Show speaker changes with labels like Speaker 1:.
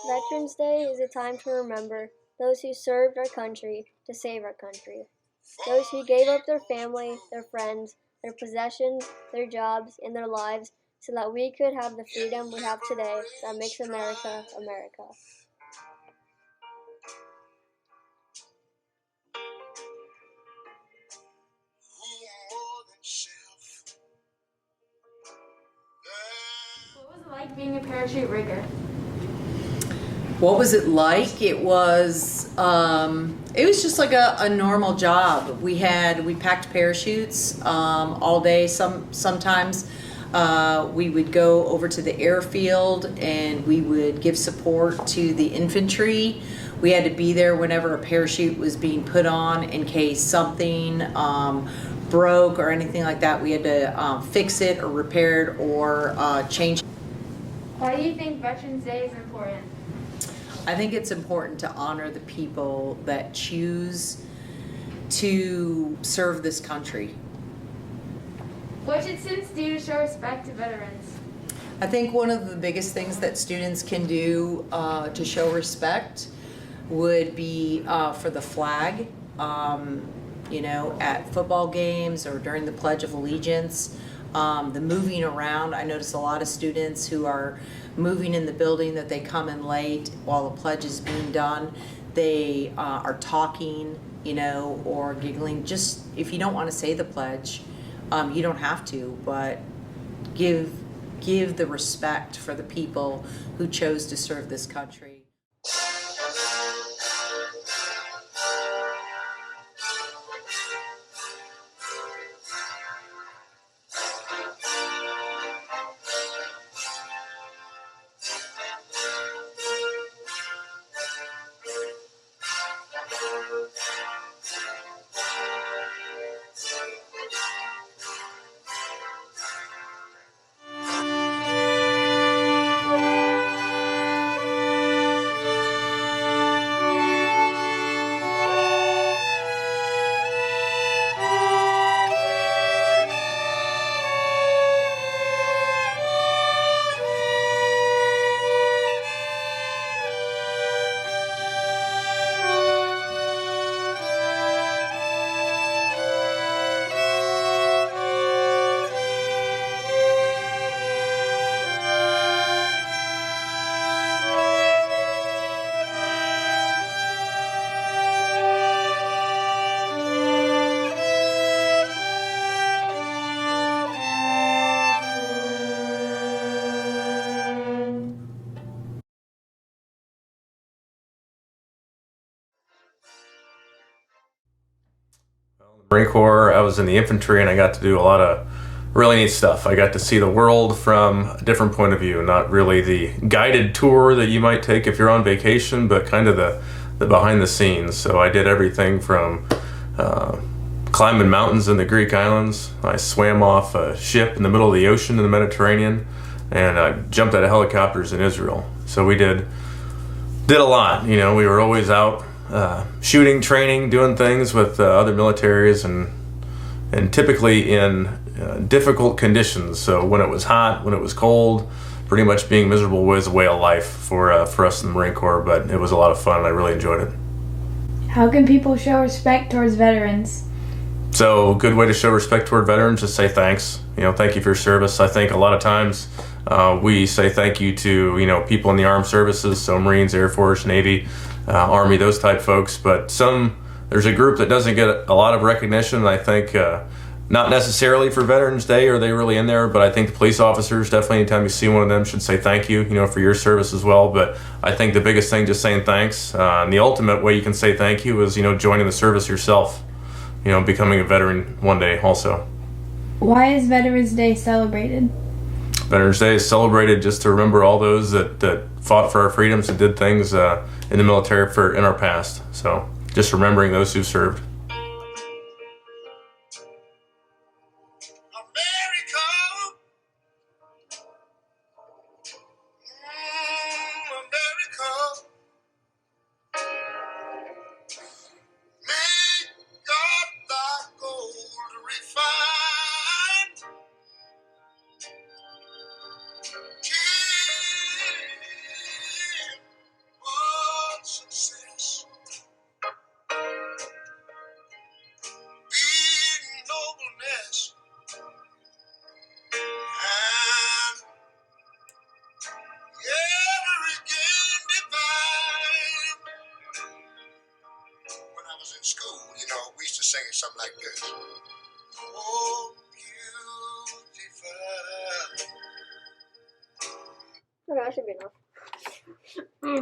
Speaker 1: Veterans Day is a time to remember those who served our country to save our country. Those who gave up their family, their friends, their possessions, their jobs, and their lives so that we could have the freedom we have today that makes America, America.
Speaker 2: What was it like being a parachute rigger?
Speaker 3: What was it like? It was just like a normal job. We packed parachutes all day. Sometimes we would go over to the airfield and we would give support to the infantry. We had to be there whenever a parachute was being put on in case something broke or anything like that. We had to fix it or repair it or change.
Speaker 2: Why do you think Veterans Day is important?
Speaker 3: I think it's important to honor the people that choose to serve this country.
Speaker 2: What should students do to show respect to veterans?
Speaker 3: I think one of the biggest things that students can do to show respect would be for the flag, at football games or during the Pledge of Allegiance. The moving around, I notice a lot of students who are moving in the building that they come in late while the pledge is being done. They are talking, or giggling. Just if you don't want to say the pledge, you don't have to, but give the respect for the people who chose to serve this country.
Speaker 4: Marine Corps, I was in the infantry and I got to do a lot of really neat stuff. I got to see the world from a different point of view, not really the guided tour that you might take if you're on vacation, but kind of the behind the scenes. So I did everything from climbing mountains in the Greek islands. I swam off a ship in the middle of the ocean in the Mediterranean, and I jumped out of helicopters in Israel. So we did a lot. We were always out shooting, training, doing things with other militaries, and typically in difficult conditions. So when it was hot, when it was cold, pretty much being miserable was a way of life for us in the Marine Corps. But it was a lot of fun, and I really enjoyed it.
Speaker 2: How can people show respect towards veterans?
Speaker 4: So a good way to show respect toward veterans is say thanks. Thank you for your service. I think a lot of times we say thank you to people in the armed services, so Marines, Air Force, Navy, Army, those type folks. But there's a group that doesn't get a lot of recognition. And I think not necessarily for Veterans Day are they really in there, but I think the police officers definitely, anytime you see one of them, should say thank you, for your service as well. But I think the biggest thing, just saying thanks. And the ultimate way you can say thank you is joining the service yourself. Becoming a veteran one day also.
Speaker 2: Why is Veterans Day celebrated?
Speaker 4: Veterans Day is celebrated just to remember all those that fought for our freedoms and did things in the military in our past. So just remembering those who served.
Speaker 5: something like this. Oh, beautiful.
Speaker 1: Okay, that should be enough.